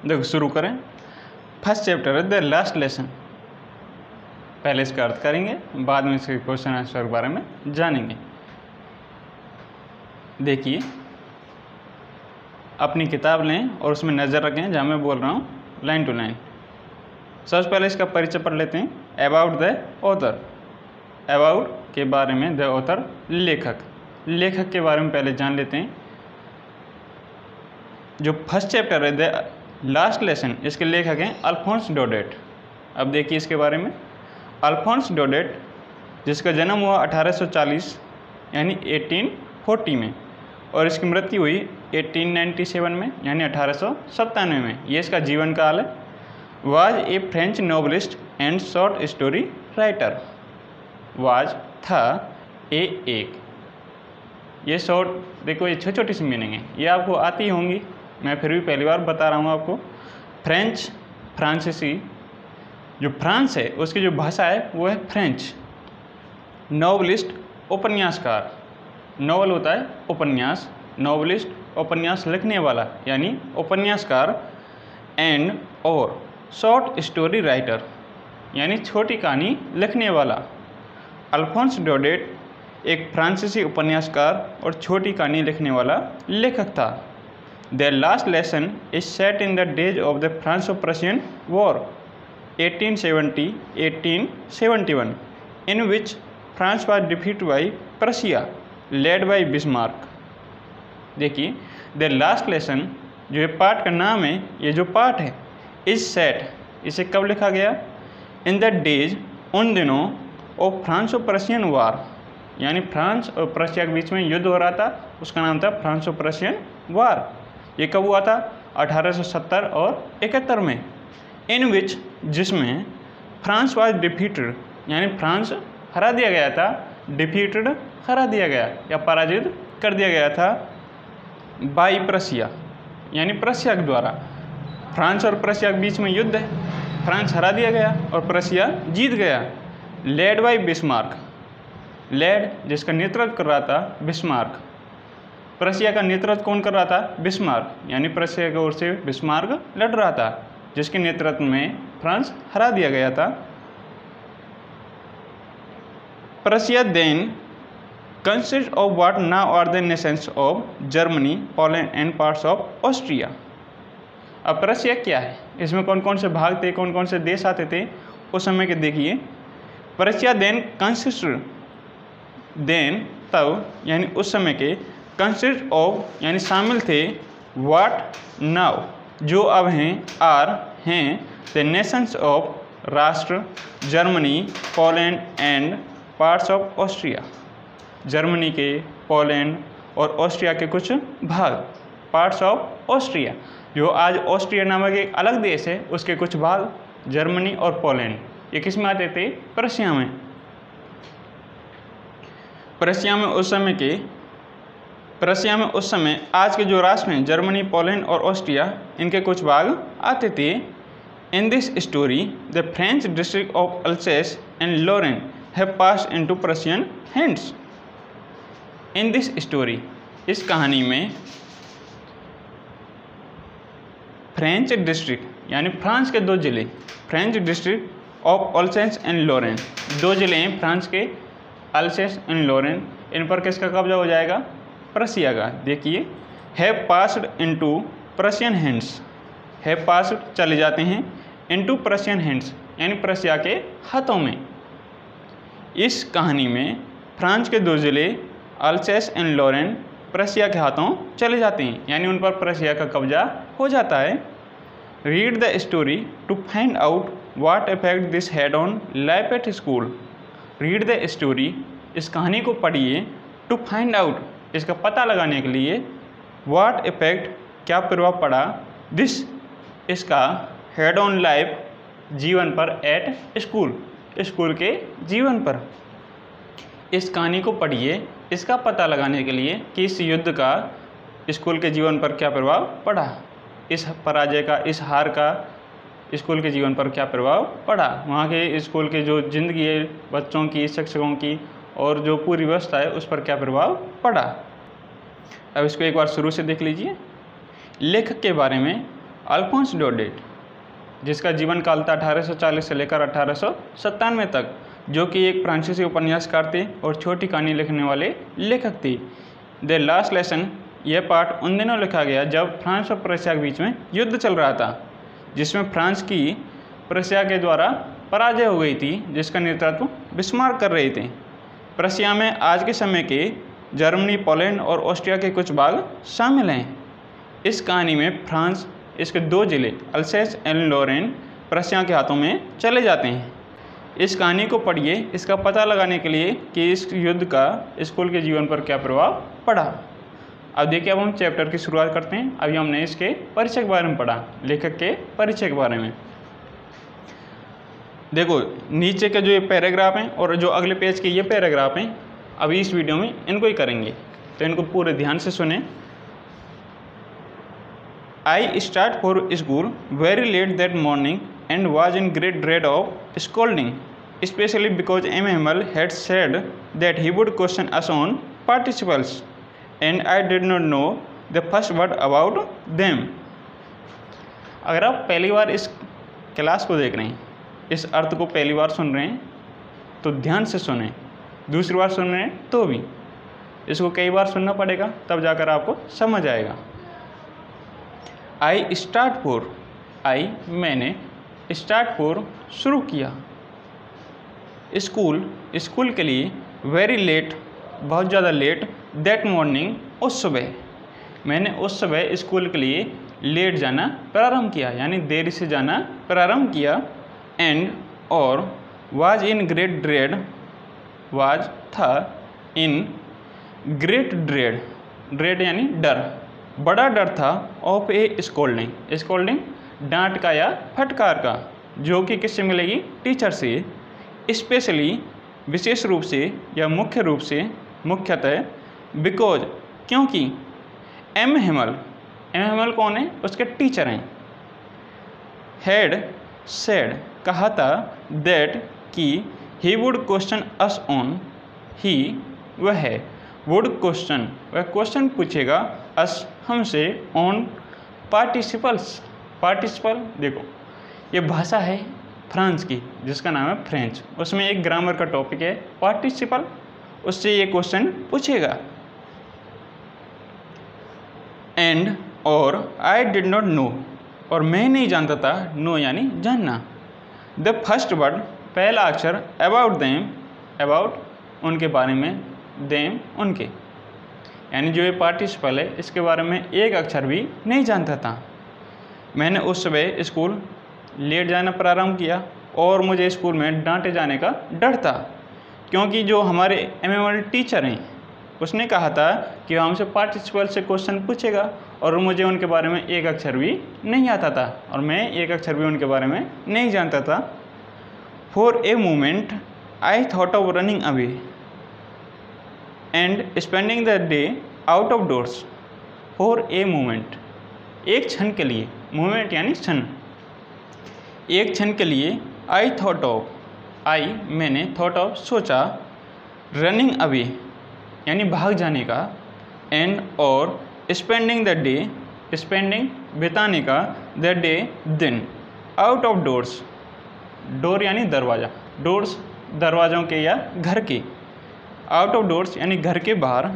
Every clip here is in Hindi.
देखो शुरू करें। फर्स्ट चैप्टर है द लास्ट लेसन। पहले इसका अर्थ करेंगे, बाद में इसके क्वेश्चन आंसर के बारे में जानेंगे। देखिए, अपनी किताब लें और उसमें नज़र रखें जहाँ मैं बोल रहा हूँ लाइन टू लाइन। सबसे पहले इसका परिचय पढ़ लेते हैं। अबाउट द ऑथर, अबाउट के बारे में, द ऑथर लेखक, लेखक के बारे में पहले जान लेते हैं। जो फर्स्ट चैप्टर है द लास्ट लेसन, इसके लेखक हैं अल्फोंस डोडेट। अब देखिए इसके बारे में। अल्फोंस डोडेट, जिसका जन्म हुआ 1840 यानी 1840 में, और इसकी मृत्यु हुई 1897 में यानी 1897 में। ये इसका जीवन काल है। Was a French novelist and short story writer. Was था एक, ये शॉर्ट, देखो ये छोटी छोटी सी मीनिंग है, ये आपको आती होंगी, मैं फिर भी पहली बार बता रहा हूँ आपको। फ्रेंच, फ्रांसीसी, जो फ्रांस है उसकी जो भाषा है वो है फ्रेंच। नॉवलिस्ट, उपन्यासकार, नॉवल होता है उपन्यास, नॉवलिस्ट उपन्यास लिखने वाला यानी उपन्यासकार। एंड और शॉर्ट स्टोरी राइटर यानी छोटी कहानी लिखने वाला। अल्फोंस डोडेट एक फ्रांसीसी उपन्यासकार और छोटी कहानी लिखने वाला लेखक था। The last lesson is set in the days of the Franco Prussian war 1870-1871 in which France was defeated by Prussia led by Bismarck. देखिए, द लास्ट लेसन जो ये पाठ का नाम है, ये जो पाठ है, इज सेट, इसे कब लिखा गया? इन द डेज, उन दिनों, ऑफ फ्रांसो-प्रुशियन वॉर, यानी फ्रांस और प्रशिया के बीच में युद्ध हो रहा था, उसका नाम था फ्रांसो-प्रुशियन वॉर। ये कब हुआ था? 1870 और 71 में। इन विच, जिसमें फ्रांस वाज डिफीटेड, यानी फ्रांस हरा दिया गया था, डिफीटेड हरा दिया गया या पराजित कर दिया गया था, बाई प्रशिया, यानी प्रशिया के द्वारा। फ्रांस और प्रशिया के बीच में युद्ध है, फ्रांस हरा दिया गया और प्रशिया जीत गया। लेड बाई बिस्मार्क, लेड जिसका नेतृत्व कर रहा था बिस्मार्क। प्रशिया का नेतृत्व कौन कर रहा था? बिस्मार्क, यानी प्रशिया की ओर से बिस्मार्क लड़ रहा था, जिसके नेतृत्व में फ्रांस हरा दिया गया था। Prussia then consist of what now are the nations of Germany, Poland and parts of Austria. अब प्रशिया क्या है, इसमें कौन कौन से भाग थे, कौन कौन से देश आते थे उस समय के देखिए। प्रशिया देन कंसिस्ट, देन तब, यानी उस समय के, कंसिस्ट ऑफ यानी शामिल थे, व्हाट नाउ जो अब हैं, आर हैं, द नेशंस ऑफ राष्ट्र, Germany, Poland and parts of Austria, Germany के, पोलैंड और ऑस्ट्रिया के कुछ भाग, पार्ट्स ऑफ ऑस्ट्रिया, जो आज ऑस्ट्रिया नामक एक अलग देश है, उसके कुछ भाग, जर्मनी और पोलैंड, ये किस में आते थे? प्रशिया में। प्रशिया में उस समय के, प्रशिया में उस समय आज के जो राष्ट्र हैं, जर्मनी, पोलैंड और ऑस्ट्रिया, इनके कुछ भाग आते थे। In this story the French district of Alsace and Lorraine have passed into Prussian hands. In this story, इस कहानी में, फ्रेंच डिस्ट्रिक्ट यानी फ्रांस के दो जिले, French district of Alsace and Lorraine, दो जिले हैं फ्रांस के, अल्सेस एंड लॉरेन, इन पर किसका कब्जा हो जाएगा? प्रशिया का। देखिए, have passed into Prussian hands, have passed चले जाते हैं, इनटू प्रशियन हैंड्स यानी प्रशिया के हाथों में। इस कहानी में फ्रांस के दो जिले अल्सेस एंड लॉरेन प्रशिया के हाथों चले जाते हैं, यानी उन पर प्रशिया का कब्जा हो जाता है। Read the story to find out what effect this had on life at school. Read the story, इस कहानी को पढ़िए, टू फाइंड आउट, इसका पता लगाने के लिए, व्हाट इफेक्ट, क्या प्रभाव पड़ा, दिस, इसका, हैड ऑन लाइफ, जीवन पर, एट स्कूल, स्कूल के जीवन पर। इस कहानी को पढ़िए, इसका पता लगाने के लिए कि इस युद्ध का स्कूल के जीवन पर क्या प्रभाव पड़ा, इस पराजय का, इस हार का स्कूल के जीवन पर क्या प्रभाव पड़ा, वहाँ के स्कूल के जो जिंदगी है बच्चों की, शिक्षकों की और जो पूरी व्यवस्था है उस पर क्या प्रभाव पड़ा। अब इसको एक बार शुरू से देख लीजिए। लेखक के बारे में, अल्फोंस डोडेट, जिसका जीवन काल था 1840 से लेकर 1897 तक, जो कि एक फ्रांसीसी उपन्यासकार थे और छोटी कहानी लिखने वाले लेखक थे। द लास्ट लेसन, यह पाठ उन दिनों लिखा गया जब फ्रांस और प्रेशिया के बीच में युद्ध चल रहा था, जिसमें फ्रांस की प्रेशिया के द्वारा पराजय हो गई थी, जिसका नेतृत्व बिस्मार्क कर रहे थे। प्रेशिया में आज के समय के जर्मनी, पोलैंड और ऑस्ट्रिया के कुछ भाग शामिल हैं। इस कहानी में फ्रांस, इसके 2 जिले अल्सेस एंड लोरेन प्रेशिया के हाथों में चले जाते हैं। इस कहानी को पढ़िए इसका पता लगाने के लिए कि इस युद्ध का स्कूल के जीवन पर क्या प्रभाव पड़ा। अब देखिए, अब हम चैप्टर की शुरुआत करते हैं। अभी हमने इसके परिचय के बारे में पढ़ा, लेखक के परिचय के बारे में। देखो, नीचे के जो ये पैराग्राफ हैं और जो अगले पेज के ये पैराग्राफ हैं, अभी इस वीडियो में इनको ही करेंगे, तो इनको पूरे ध्यान से सुने। I start for school very late that morning and was in great dread of scolding, especially because M. Hamel had said that he would question us on participles, and I did not know the first word about them. अगर आप पहली बार इस क्लास को देख रहे हैं, इस अर्थ को पहली बार सुन रहे हैं, तो ध्यान से सुने। दूसरी बार सुन रहे हैं तो भी इसको कई बार सुनना पड़ेगा, तब जाकर आपको समझ आएगा। आई स्टार्ट फॉर, आई मैंने, स्टार्ट फॉर शुरू किया, स्कूल स्कूल के लिए, वेरी लेट बहुत ज़्यादा लेट, दैट मॉर्निंग उस सुबह, मैंने उस सुबह स्कूल के लिए लेट जाना प्रारंभ किया, यानी देरी से जाना प्रारंभ किया। एंड और was in great dread, was था, इन ग्रेट ड्रेड, ड्रेड यानी डर, बड़ा डर था, ऑफ ए स्कोल्डिंग, स्कोल्डिंग डांट का या फटकार का, जो कि किससे मिलेगी, टीचर से। स्पेशली विशेष रूप से या मुख्य रूप से, मुख्यतः, बिकॉज क्योंकि, एम हेमल कौन है, उसके टीचर हैं। हैड सेड कहा था, दैट कि, he would question us on, he वह है, वुड क्वेश्चन वह क्वेश्चन पूछेगा, अस हमसे, ऑन पार्टिसिपल्स, पार्टिसिपल देखो ये भाषा है फ्रांस की जिसका नाम है फ्रेंच, उसमें एक ग्रामर का टॉपिक है पार्टिसिपल, उससे ये क्वेश्चन पूछेगा। एंड और आई डिड नॉट नो, और मैं नहीं जानता था, नो यानी जानना। द फर्स्ट वर्ड पहला अक्षर, अबाउट देम, अबाउट उनके बारे में, देम उनके, यानी जो ये पार्टिसिपल है इसके बारे में एक अक्षर भी नहीं जानता था। मैंने उस सुबह स्कूल लेट जाना प्रारंभ किया और मुझे स्कूल में डांटे जाने का डर था, क्योंकि जो हमारे एमएमएल टीचर हैं उसने कहा था कि वह हमसे पार्टिसिपल से क्वेश्चन पूछेगा, और मुझे उनके बारे में एक अक्षर भी नहीं आता था, और मैं एक अक्षर भी उनके बारे में नहीं जानता था। For a moment I thought of running away and spending the day out of doors. For a moment, एक क्षण के लिए, मोमेंट यानी क्षण, एक क्षण के लिए, आई थॉट ऑफ, आई मैंने, थॉट ऑफ सोचा, रनिंग अवे यानी भाग जाने का, एंड और स्पेंडिंग द डे, स्पेंडिंग बिताने का, द डे दिन, आउट ऑफ डोर्स, डोर यानी दरवाज़ा, डोर्स दरवाज़ों के या घर के, आउट ऑफ डोर्स यानी घर के बाहर।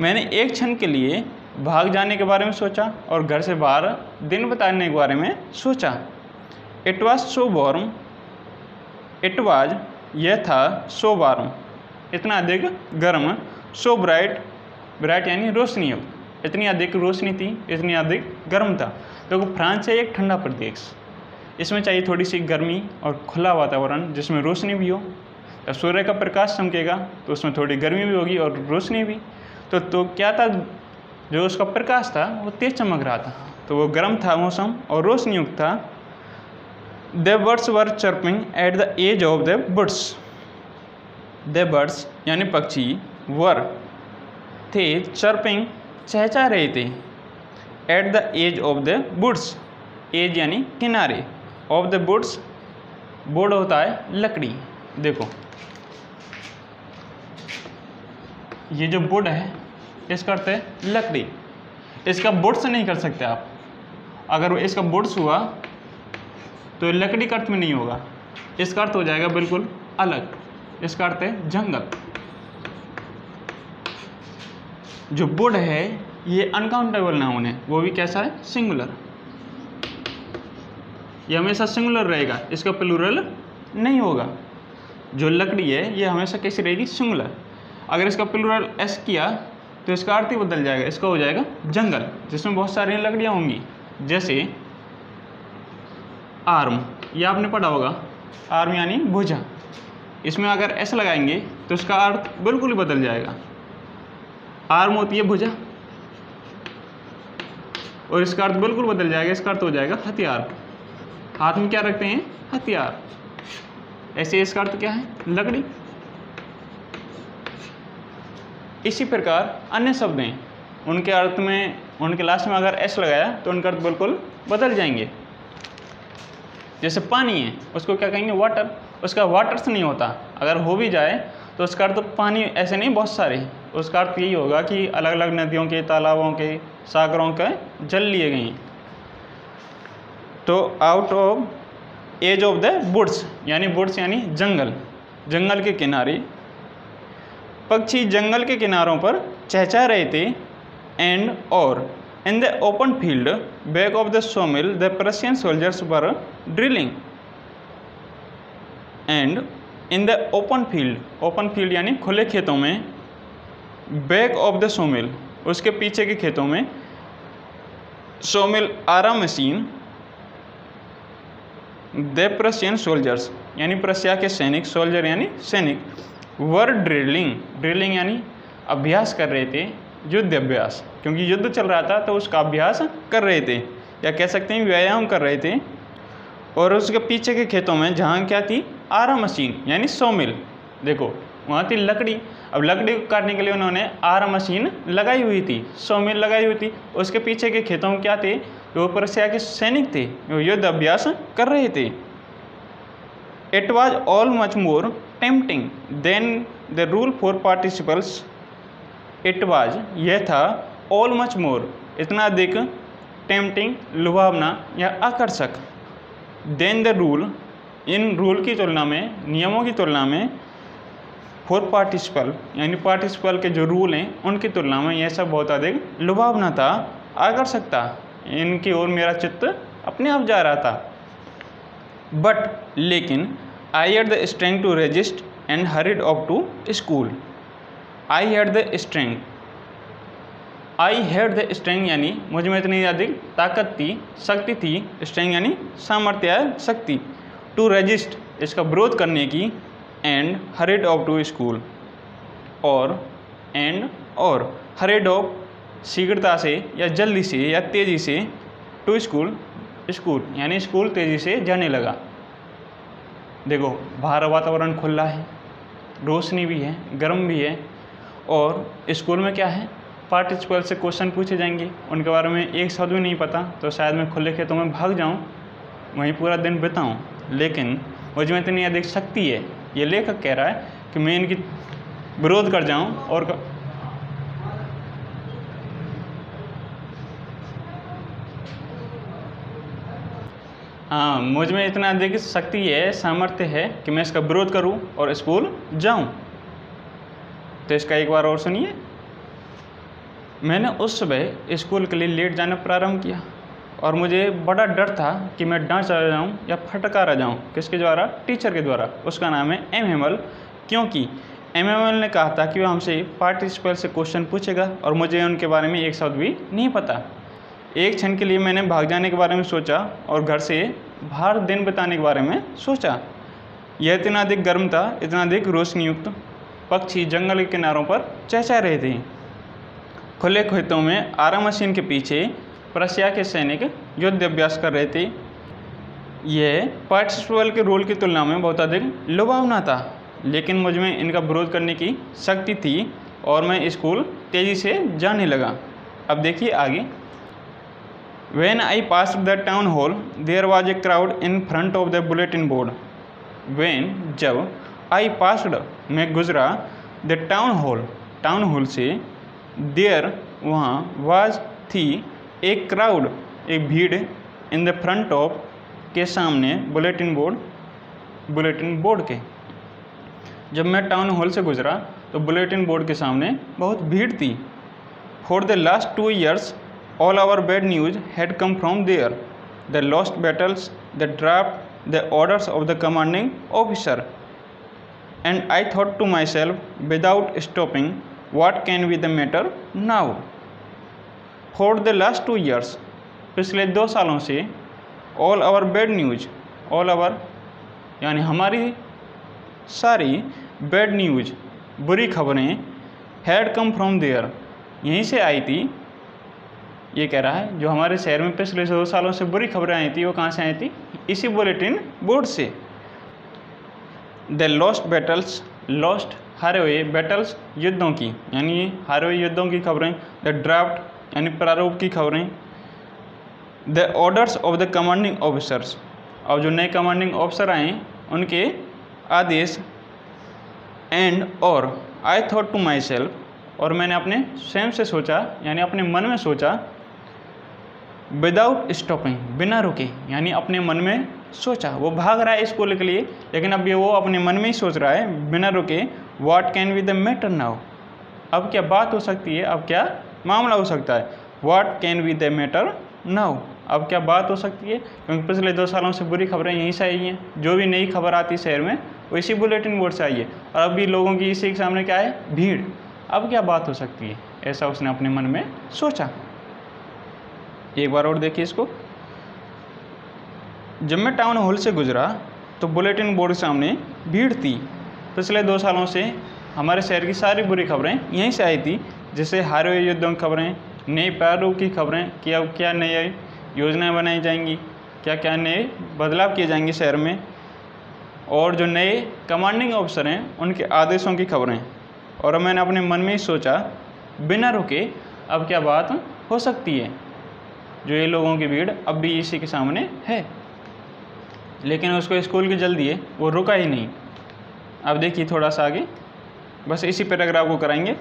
मैंने एक क्षण के लिए भाग जाने के बारे में सोचा और घर से बाहर दिन बिताने के बारे में सोचा। It was so warm, it was यह था, सो वार्म इतना अधिक गर्म, सो ब्राइट, ब्राइट यानी रोशनी हो, इतनी अधिक रोशनी थी, इतनी अधिक गर्म था। देखो फ्रांस है एक ठंडा प्रदेश, इसमें चाहिए थोड़ी सी गर्मी और खुला वातावरण जिसमें रोशनी भी हो। जब सूर्य का प्रकाश चमकेगा तो उसमें थोड़ी गर्मी भी होगी और रोशनी भी। तो क्या था, जो उसका प्रकाश था वो तेज चमक रहा था, तो वो गर्म था मौसम और रोशनी युक्त था। The birds were chirping at the edge of the woods, the birds यानी पक्षी, वर थे, चर्पिंग चहचा रहे थे, at the edge of the woods, edge यानी किनारे, ऑफ द बुड्स, बोर्ड होता है लकड़ी। देखो ये जो वुड है इसका अर्थ है लकड़ी, इसका वुड से नहीं कर सकते आप, अगर इसका वुड्स हुआ तो लकड़ी का अर्थ में नहीं होगा, इसका अर्थ हो जाएगा बिल्कुल अलग, इसका अर्थ है जंगल। जो वुड है ये अनकाउंटेबल नाउन है, वो भी कैसा है, सिंगुलर। ये हमेशा सिंगुलर रहेगा, इसका प्लूरल नहीं होगा। जो लकड़ी है ये हमेशा कैसी रहेगी, सिंगुलर। अगर इसका प्लूरल एस किया तो इसका अर्थ ही बदल जाएगा, इसका हो जाएगा जंगल, जिसमें बहुत सारी लकड़ियाँ होंगी। जैसे आर्म, ये आपने पढ़ा होगा, आर्म यानी भुजा। इसमें अगर एस लगाएंगे तो इसका अर्थ बिल्कुल ही बदल जाएगा। आर्म होती है भुजा और इसका अर्थ बिल्कुल बदल जाएगा, इसका अर्थ हो जाएगा हथियार। हाथ में क्या रखते हैं, हथियार। ऐसे इसका अर्थ क्या है, लकड़ी। इसी प्रकार अन्य शब्द हैं, उनके अर्थ में, उनके लास्ट में अगर एस लगाया तो उनका अर्थ बिल्कुल बदल जाएंगे। जैसे पानी है, उसको क्या कहेंगे, वाटर। उसका वाटर से नहीं होता, अगर हो भी जाए तो उसका अर्थ पानी ऐसे नहीं, बहुत सारे। उसका अर्थ यही होगा कि अलग अलग नदियों के, तालाबों के, सागरों के जल लिए गए हैं। तो out of edge of the woods, यानी वुड्स यानी जंगल, जंगल के किनारे पक्षी जंगल के किनारों पर चहचहा रहे थे। एंड और in the open field back of the Somil the Prussian soldiers were drilling. And in the open field यानी खुले खेतों में, बैक ऑफ द सोमिल उसके पीछे के खेतों में, सोमिल आरा मशीन, द प्रशियन सोल्जर्स यानी प्रशिया के सैनिक, सोल्जर यानी सैनिक, वर ड्रिलिंग यानी अभ्यास कर रहे थे, युद्ध अभ्यास, क्योंकि युद्ध चल रहा था तो उसका अभ्यास कर रहे थे, या कह सकते हैं व्यायाम कर रहे थे। और उसके पीछे के खेतों में जहाँ क्या थी, आरा मशीन यानी सोमिल, देखो वहाँ थी लकड़ी। अब लकड़ी को काटने के लिए उन्होंने आरा मशीन लगाई हुई थी, सोमिल लगाई हुई थी। उसके पीछे के खेतों में क्या थे, वो प्रशिया के सैनिक थे, वो युद्ध अभ्यास कर रहे थे। It was all much more tempting than the rule for participles. It was, यह था, ऑल मच मोर, इतना अधिक, टेम्पटिंग, लुभावना या आकर्षक, देन द रूल, इन रूल की तुलना में, नियमों की तुलना में, फॉर पार्टिसिपल यानी पार्टिसिपल के जो रूल हैं उनकी तुलना में यह सब बहुत अधिक लुभावना था, आकर्षक था। इनकी ओर मेरा चित्त अपने आप जा रहा था। बट लेकिन I had the strength to resist and hurried off to school. I had the strength, I had the strength यानी मुझ में इतनी अधिक ताकत थी, शक्ति थी, स्ट्रेंथ यानी सामर्थ्य, शक्ति, टू रेजिस्ट इसका विरोध करने की, and hurried off to school, और एंड और हरिड ऑफ शीघ्रता से या जल्दी से या तेज़ी से, टू स्कूल, स्कूल यानी स्कूल तेज़ी से जाने लगा। देखो बाहर वातावरण खुला है, रोशनी भी है, गर्म भी है, और स्कूल में क्या है, पार्टिसिपल से क्वेश्चन पूछे जाएंगे, उनके बारे में एक शब्द भी नहीं पता, तो शायद मैं खुले खेतों में भाग जाऊं, वहीं पूरा दिन बिताऊं। लेकिन मुझ में इतनी अधिक शक्ति है, ये लेखक कह रहा है कि मैं इनकी विरोध कर जाऊं और हाँ, मुझ में इतना अधिक शक्ति है, सामर्थ्य है कि मैं इसका विरोध करूं और स्कूल जाऊं। तो इसका एक बार और सुनिए। मैंने उस सुबह स्कूल के लिए लेट जाना प्रारंभ किया और मुझे बड़ा डर था कि मैं डांट चला जाऊं या फटकारा जाऊं। किसके द्वारा? टीचर के द्वारा। उसका नाम है एम हेमल, क्योंकि एम हेमल ने कहा था कि वह हमसे पार्टिसिपल से क्वेश्चन पूछेगा और मुझे उनके बारे में एक शब्द भी नहीं पता। एक क्षण के लिए मैंने भाग जाने के बारे में सोचा और घर से बाहर दिन बिताने के बारे में सोचा। यह इतना अधिक गर्म था, इतना अधिक रोशनी युक्त। पक्षी जंगल के किनारों पर चहचहा रहे थे। खुले खेतों में आरा मशीन के पीछे प्रशिया के सैनिक युद्ध अभ्यास कर रहे थे। यह पार्टिसिपल के रोल की तुलना में बहुत अधिक लुभावना था, लेकिन मुझ में इनका विरोध करने की शक्ति थी और मैं स्कूल तेज़ी से जाने लगा। अब देखिए आगे। When I passed the town hall, there was a crowd in front of the bulletin board. When, जब, I passed, मैं गुजरा, the town hall से, there, वहाँ, was, थी, एक crowd, एक भीड़ इन द फ्रंट ऑफ के सामने बुलेटिन बोर्ड के। जब मैं टाउन हॉल से गुजरा तो बुलेटिन बोर्ड के सामने बहुत भीड़ थी। For the last 2 years all our bad news had come from there, the lost battles, the draft, the orders of the commanding officer, and I thought to myself without stopping, what can be the matter now? For the last 2 years, पिछले 2 सालों से all our bad news, all our यानी हमारी सारी बैड न्यूज बुरी खबरें हैड कम फ्रॉम देयर यहीं से आई थी। ये कह रहा है जो हमारे शहर में पिछले 2 सालों से बुरी खबरें आई थी वो कहाँ से आई थी? इसी बुलेटिन बोर्ड से। द लॉस्ट बैटल्स, लॉस्ट हारे हुए, बैटल्स युद्धों की यानी हारे हुए युद्धों की खबरें, द ड्राफ्ट यानी प्रारूप की खबरें, the orders of the commanding officers, और जो नए कमांडिंग ऑफिसर आए उनके आदेश, एंड और I thought to myself, और मैंने अपने स्वयं से सोचा यानी अपने मन में सोचा, विदाउट स्टॉपिंग बिना रुके यानी अपने मन में सोचा। वो भाग रहा है स्कूल के लिए लेकिन अब ये वो अपने मन में ही सोच रहा है बिना रुके, what can be the matter now, अब क्या बात हो सकती है, अब क्या मामला हो सकता है। What can be the matter now, अब क्या बात हो सकती है, क्योंकि पिछले 2 सालों से बुरी खबरें यहीं से आई हैं। जो भी नई खबर आती है शहर में वो इसी बुलेटिन बोर्ड से आई है, और अभी लोगों की इसी के सामने क्या है? भीड़। अब क्या बात हो सकती है, ऐसा उसने अपने मन में सोचा। एक बार और देखिए इसको। जब मैं टाउन हॉल से गुजरा तो बुलेटिन बोर्ड के सामने भीड़ थी। पिछले 2 सालों से हमारे शहर की सारी बुरी खबरें यहीं से आई थी, जैसे हारे हुए युद्धों की खबरें, नई प्रारूप की खबरें कि अब क्या नई योजनाएं बनाई जाएंगी, क्या क्या नए बदलाव किए जाएंगे शहर में, और जो नए कमांडिंग ऑफिसर हैं उनके आदेशों की खबरें। और मैंने अपने मन में ही सोचा बिना रुके अब क्या बात हो सकती है, जो ये लोगों की भीड़ अब भी इसी के सामने है। लेकिन उसको स्कूल की जल्दी है, वो रुका ही नहीं। अब देखिए थोड़ा सा आगे, बस इसी पैराग्राफ को कराएंगे।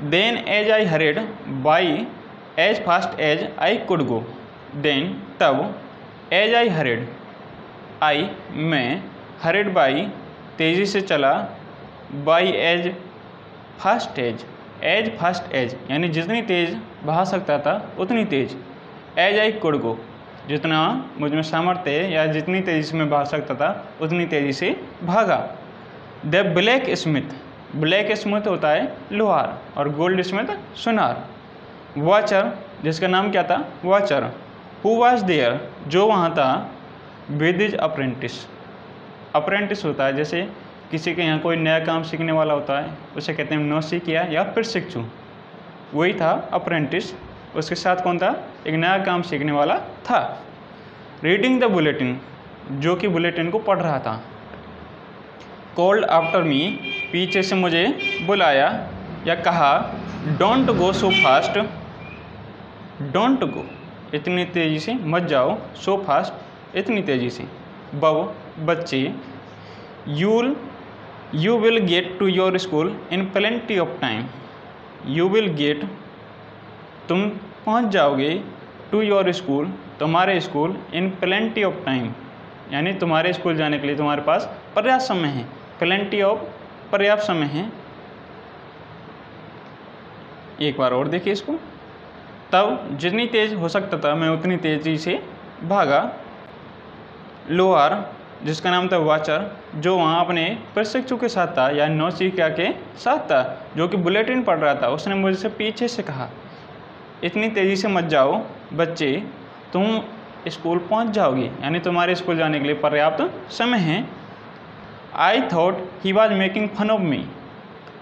Then as I hurried by as fast as I could go, then तब, एज आई हरेड आई मैं, हरेड बाई तेज़ी से चला, बाई एज फास्ट एज यानी जितनी तेज़ भाग सकता था उतनी तेज़, एज आई कुड गो जितना मुझ में सामर्थ्य है या जितनी तेज़ी से मैं भाग सकता था उतनी तेज़ी से भागा। द ब्लैक स्मिथ होता है लोहार और गोल्ड स्मिथ सुनार। वॉचर जिसका नाम क्या था? वॉचर। हु वाज देयर जो वहाँ था, विद हिज अप्रेंटिस होता है, जैसे किसी के यहाँ कोई नया काम सीखने वाला होता है उसे कहते हैं नौसिखिया या प्रशिक्षु, वही था अप्रेंटिस। उसके साथ कौन था? एक नया काम सीखने वाला था। रीडिंग द बुलेटिन जो कि बुलेटिन को पढ़ रहा था। कॉल्ड आफ्टर मी पीछे से मुझे बुलाया या कहा, don't go so fast, don't go इतनी तेज़ी से मत जाओ, सो फास्ट इतनी तेज़ी से, बब बच्चे, you will get to your school in plenty of time, you will get तुम पहुंच जाओगे, टू योर स्कूल तुम्हारे school, in plenty of time यानी तुम्हारे स्कूल जाने के लिए तुम्हारे पास पर्याप्त समय है, प्लेंटी ऑफ पर्याप्त समय है। एक बार और देखिए इसको। तब जितनी तेज़ हो सकता था मैं उतनी तेज़ी से भागा। लोहार जिसका नाम था वाचर जो वहाँ अपने प्रशिक्षु के साथ था या नौसिखिया के साथ था जो कि बुलेटिन पढ़ रहा था, उसने मुझसे पीछे से कहा, इतनी तेज़ी से मत जाओ बच्चे, तुम स्कूल पहुँच जाओगे यानी तुम्हारे स्कूल जाने के लिए पर्याप्त समय है। I thought he was making fun of me,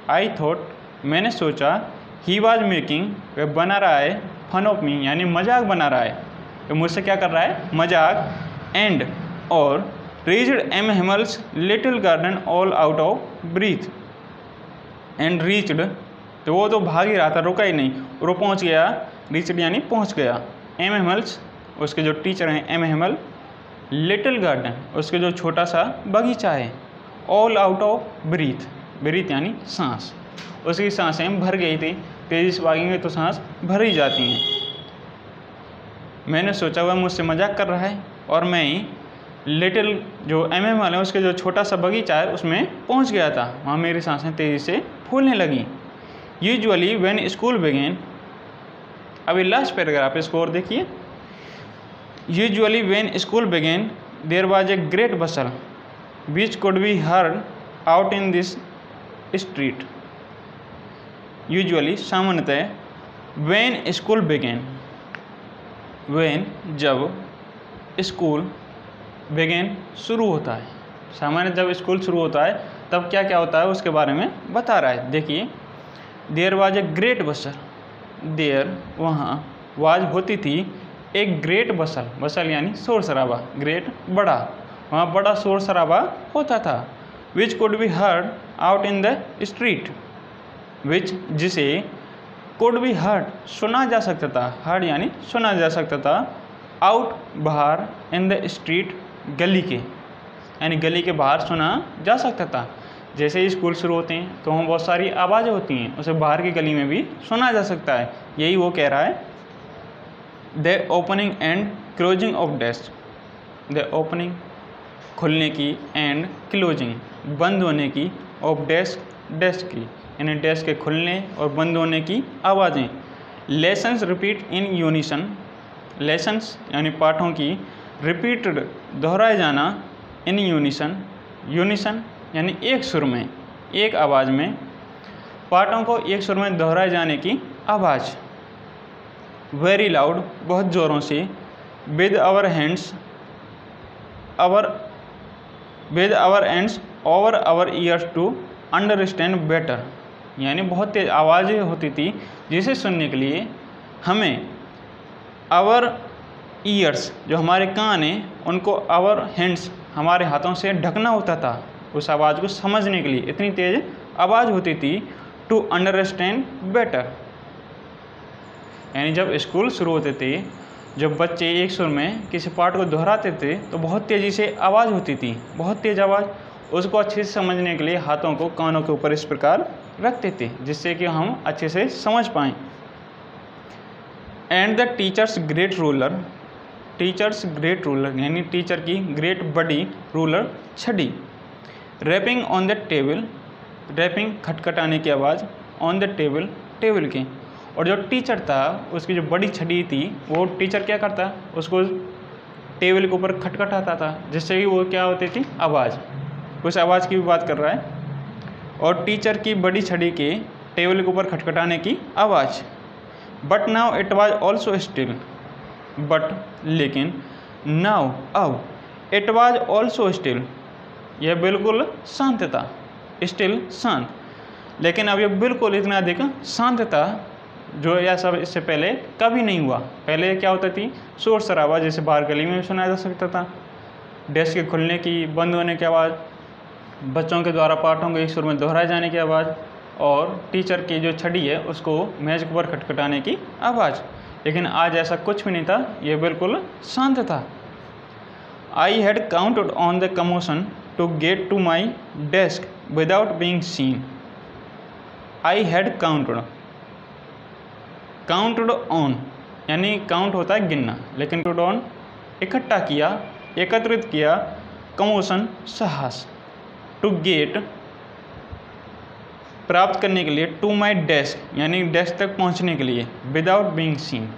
I thought मैंने सोचा, ही वॉज मेकिंग वह बना रहा है, फन ऑफ मी यानी मजाक बना रहा है, तो मुझसे क्या कर रहा है? मजाक। एंड और reached M Hamel's little garden all out of breath, and reached तो वो तो भाग ही रहा था, रुका ही नहीं, वो पहुंच गया, रीच्ड यानी पहुंच गया। एम हेमल्स उसके जो टीचर हैं, एम हेमल, लिटिल गार्डन उसके जो छोटा सा बगीचा है, all out of breath, breath यानी सांस, उसकी सांसें भर गई थी, तेज़ी से भागेंगे तो सांस भर ही जाती हैं। मैंने सोचा वह मुझसे मजाक कर रहा है और मैं लिटिल जो MM वाले हैं उसके जो छोटा सा बगीचा है उसमें पहुंच गया था। वहाँ मेरी सांसें तेज़ी से फूलने लगीं। यूजुअली व्हेन स्कूल बिगेन, अभी लास्ट पैराग्राफ इसको और देखिए। Usually when school began there was a great bustle which could be heard out in this street. Usually सामान्यतः, व्हेन स्कूल बिगेन, व्हेन जब, स्कूल बिगेन शुरू होता है, सामान्य जब स्कूल शुरू होता है तब क्या क्या होता है उसके बारे में बता रहा है। देखिए, there was a great bustle, there वहाँ, वाज होती थी, एक ग्रेट बसल, बसल यानी शोर शराबा, ग्रेट बड़ा, वहाँ बड़ा शोर शराबा होता था। Which could be heard out in the street, which जिसे, कुड बी हर्ड सुना जा सकता था, हर्ड यानी सुना जा सकता था, आउट बाहर, इन द स्ट्रीट गली के, यानी गली के बाहर सुना जा सकता था। जैसे ही स्कूल शुरू होते हैं तो वहाँ बहुत सारी आवाज़ें होती हैं, उसे बाहर की गली में भी सुना जा सकता है। यही वो कह रहा है। The opening and closing of desk, the opening खुलने की, एंड क्लोजिंग बंद होने की, ऑफ डेस्क डेस्क की, यानी डेस्क के खुलने और बंद होने की आवाज़ें। Lessons repeat in unison, lessons यानी पाठों की, रिपीटेड दोहराए जाना, इन यूनिसन, यूनिसन यानी एक सुर में, एक आवाज़ में, पाठों को एक सुर में दोहराए जाने की आवाज़। वेरी लाउड बहुत ज़ोरों से, with our hands, with our hands over our ears to understand better, यानी बहुत तेज़ आवाज़ें होती थी जिसे सुनने के लिए हमें आवर ईयर्स जो हमारे कान हैं उनको आवर हैंड्स हमारे हाथों से ढकना होता था उस आवाज़ को समझने के लिए, इतनी तेज़ आवाज़ होती थी। टू अंडरस्टैंड बेटर, यानी जब स्कूल शुरू होते थे, जब बच्चे एक सुर में किसी पाठ को दोहराते थे तो बहुत तेज़ी से आवाज़ होती थी, बहुत तेज़ आवाज़। उसको अच्छे से समझने के लिए हाथों को कानों के ऊपर इस प्रकार रखते थे जिससे कि हम अच्छे से समझ पाएँ। And the teachers great ruler, teachers great ruler यानी टीचर की ग्रेट बड़ी, रूलर छड़ी। Rapping on the table, rapping खटखटाने की आवाज़, ऑन द टेबल टेबल की। और जो टीचर था उसकी जो बड़ी छड़ी थी वो टीचर क्या करता, उसको टेबल के ऊपर खटखटाता था जिससे कि वो क्या होती थी, आवाज़, उस आवाज़ की भी बात कर रहा है। और टीचर की बड़ी छड़ी के टेबल के ऊपर खटखटाने की आवाज़। But now it was also still, but लेकिन, नाउ अब, इट वाज ऑल्सो स्टिल यह बिल्कुल शांत था, स्टिल शांत, लेकिन अब यह बिल्कुल इतना अधिक शांत था जो यह सब इससे पहले कभी नहीं हुआ। पहले क्या होता थी, शोर शराबा जैसे बाहर गली में सुना जा सकता था, डेस्क के खुलने की, बंद होने की आवाज़, बच्चों के द्वारा पाठों को एक सुर में दोहराए जाने की आवाज़, और टीचर की जो छड़ी है उसको मेज के ऊपर खटखटाने की आवाज़। लेकिन आज ऐसा कुछ भी नहीं था, यह बिल्कुल शांत था। I had counted on the commotion to get to my desk without being seen. I had counted, counted on यानी काउंट होता है गिनना, लेकिन काउंटेड ऑन इकट्ठा किया, एकत्रित किया, कमोशन साहस, टू गेट प्राप्त करने के लिए, टू माई डेस्क यानी डेस्क तक पहुंचने के लिए, विदाउट बीइंग सीन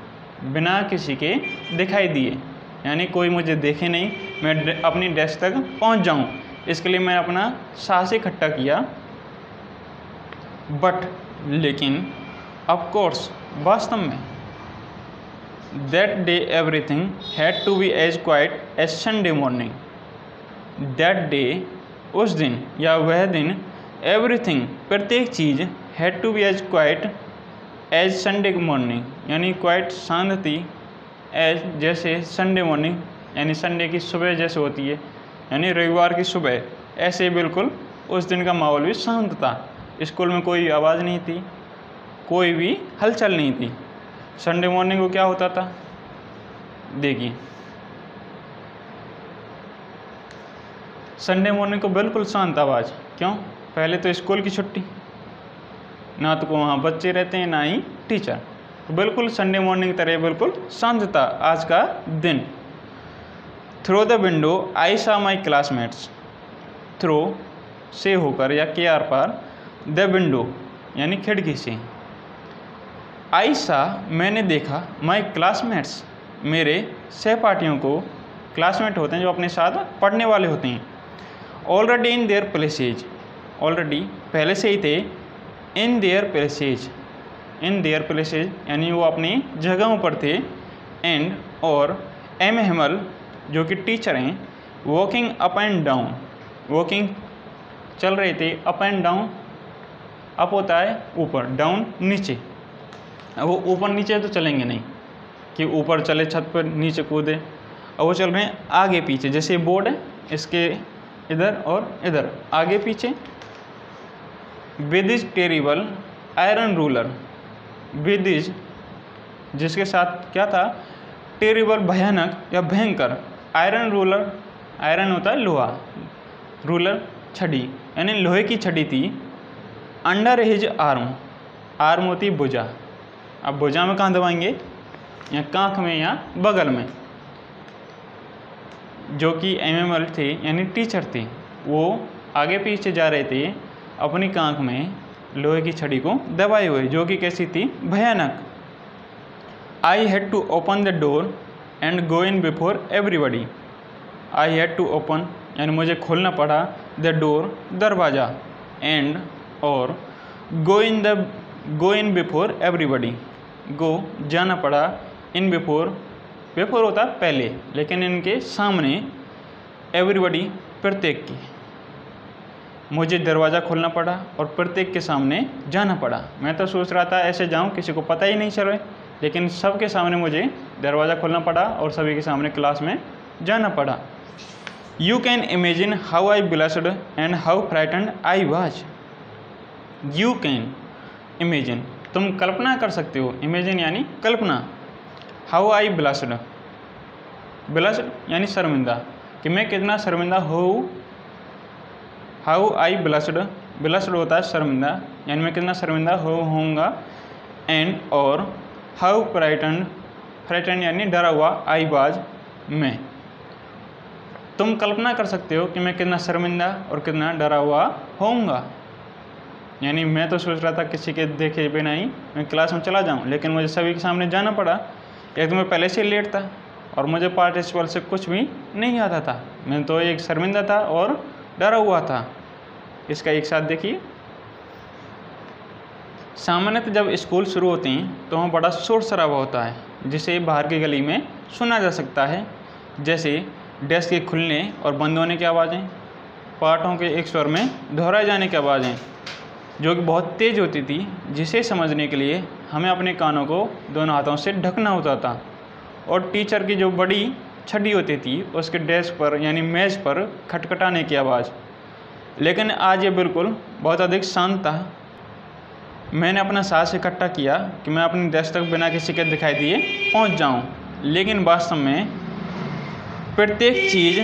बिना किसी के दिखाई दिए, यानी कोई मुझे देखे नहीं, मैं अपनी डेस्क तक पहुंच जाऊं, इसके लिए मैं अपना साहस इकट्ठा किया। बट लेकिन, ऑफ कोर्स वास्तव में, that day everything had to be as quiet as Sunday morning. That day उस दिन या वह दिन, एवरीथिंग प्रत्येक चीज़, had to be as quiet as Sunday morning यानी क्वाइट शांत थी, एज जैसे संडे मॉर्निंग यानी संडे की सुबह जैसे होती है, यानी रविवार की सुबह, ऐसे बिल्कुल उस दिन का माहौल भी शांत था। स्कूल में कोई आवाज़ नहीं थी, कोई भी हलचल नहीं थी। संडे मॉर्निंग को क्या होता था, देखिए, संडे मॉर्निंग को बिल्कुल शांत आवाज़। क्यों? पहले तो स्कूल की छुट्टी, ना तो वहाँ बच्चे रहते हैं ना ही टीचर, तो बिल्कुल संडे मॉर्निंग की तरह बिल्कुल शांत था आज का दिन। थ्रू द विंडो आई सा माई क्लासमेट्स, थ्रू से होकर या के आर पार, द विंडो यानी खिड़की से, आई सा मैंने देखा, माई क्लासमेट्स मेरे सहपाठियों को, क्लासमेट होते हैं जो अपने साथ पढ़ने वाले होते हैं, already in their places, already पहले से ही थे, in their places, in their places यानी वो अपनी जगहों पर थे, एंड और एम हेमल जो कि टीचर हैं, walking up and down, walking चल रहे थे, अप एंड डाउन, अप होता है ऊपर, डाउन नीचे, वो ऊपर नीचे तो चलेंगे नहीं कि ऊपर चले छत पर नीचे कूदे, और वो चल रहे हैं आगे पीछे, जैसे बोर्ड है इसके इधर और इधर आगे पीछे। With is terrible iron ruler, with is जिसके साथ क्या था, टेरिबल भयानक या भयंकर, आयरन रूलर, आयरन होता है लोहा, रूलर छड़ी यानी लोहे की छड़ी थी, अंडर हिज आर्म, आर्म होती भुजा, अब भुजा में कहाँ दबाएंगे, या कांख में या बगल में, जो कि एमएमएल थे यानी टीचर थे, वो आगे पीछे जा रहे थे अपनी कांख में लोहे की छड़ी को दबाए हुए, जो कि कैसी थी, भयानक। I had to open the door and go in before everybody, I had to open यानी मुझे खोलना पड़ा, द डोर दरवाज़ा, एंड और गो इन बिफोर एवरीबडी, गो जाना पड़ा, इन बिफोर, बिफोर होता पहले लेकिन इनके सामने, एवरीबडी प्रत्येक की, मुझे दरवाज़ा खोलना पड़ा और प्रत्येक के सामने जाना पड़ा। मैं तो सोच रहा था ऐसे जाऊं किसी को पता ही नहीं चले, लेकिन सबके सामने मुझे दरवाज़ा खोलना पड़ा और सभी के सामने क्लास में जाना पड़ा। You can imagine how I blushed and how frightened I was, you can imagine तुम कल्पना कर सकते हो, इमेजिन यानी कल्पना, हाउ आई ब्लश्ड, ब्लश्ड यानी शर्मिंदा, कि मैं कितना शर्मिंदा हूँ, हाउ आई ब्लश्ड, ब्लश्ड होता है शर्मिंदा यानी मैं कितना शर्मिंदा होऊंगा, एंड और हाउ फ्राइटन्ड, फ्राइटन्ड यानी डरा हुआ, आई वाज मैं, तुम कल्पना कर सकते हो कि मैं कितना शर्मिंदा और कितना डरा हुआ होऊंगा। यानी मैं तो सोच रहा था किसी के देखे बिना ही मैं क्लास में चला जाऊं, लेकिन मुझे सभी के सामने जाना पड़ा। एक तो मैं पहले से लेट था और मुझे पार्टिसिपल से कुछ भी नहीं आता था, मैं तो एक शर्मिंदा था और डरा हुआ था। इसका एक साथ देखिए, सामान्यतः जब स्कूल शुरू होते हैं तो वहाँ बड़ा शोर शराबा होता है, जिसे बाहर की गली में सुना जा सकता है, जैसे डेस्क के खुलने और बंद होने की आवाज़ें, पाठों के एक स्वर में दोहराए जाने की आवाज़ें, जो कि बहुत तेज़ होती थी, जिसे समझने के लिए हमें अपने कानों को दोनों हाथों से ढकना होता था, और टीचर की जो बड़ी छड़ी होती थी उसके डेस्क पर यानी मेज़ पर खटखटाने की आवाज़। लेकिन आज ये बिल्कुल बहुत अधिक शांत था। मैंने अपना साहस इकट्ठा किया कि मैं अपनी डेस्क तक बिना किसी के दिखाई दिए पहुंच जाऊं, लेकिन वास्तव में प्रत्येक चीज़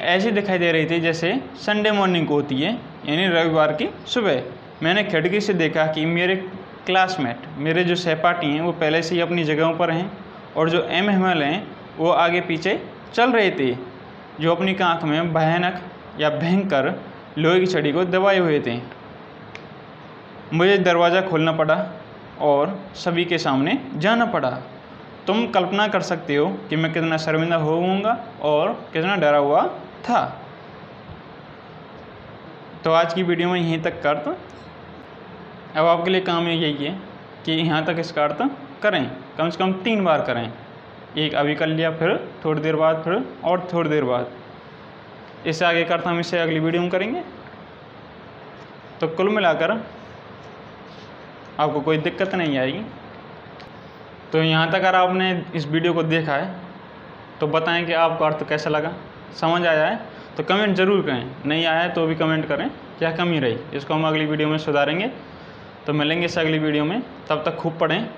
ऐसी दिखाई दे रही थी जैसे संडे मॉर्निंग को होती है, यानी रविवार की सुबह। मैंने खिड़की से देखा कि मेरे क्लासमेट, मेरे जो सहपाठी हैं वो पहले से ही अपनी जगहों पर हैं, और जो एमएमएल हैं वो आगे पीछे चल रहे थे, जो अपनी आँख में भयानक या भयंकर लोहे की छड़ी को दबाए हुए थे। मुझे दरवाज़ा खोलना पड़ा और सभी के सामने जाना पड़ा। तुम कल्पना कर सकते हो कि मैं कितना शर्मिंदा होऊंगा और कितना डरा हुआ था। तो आज की वीडियो में यहीं तक करता। अब आपके लिए काम यही है कि यहाँ तक इसका अर्थ करें, कम से कम 3 बार करें। एक अभी कर लिया, फिर थोड़ी देर बाद, फिर और थोड़ी देर बाद। इससे आगे करता हम इसे अगली वीडियो में करेंगे। तो कुल मिलाकर आपको कोई दिक्कत नहीं आएगी। तो यहाँ तक अगर आपने इस वीडियो को देखा है तो बताएं कि आपको अर्थ कैसा लगा, समझ आया है तो कमेंट ज़रूर करें, नहीं आया है तो भी कमेंट करें क्या कमी रही, इसको हम अगली वीडियो में सुधारेंगे। तो मिलेंगे इस अगली वीडियो में, तब तक खूब पढ़ें,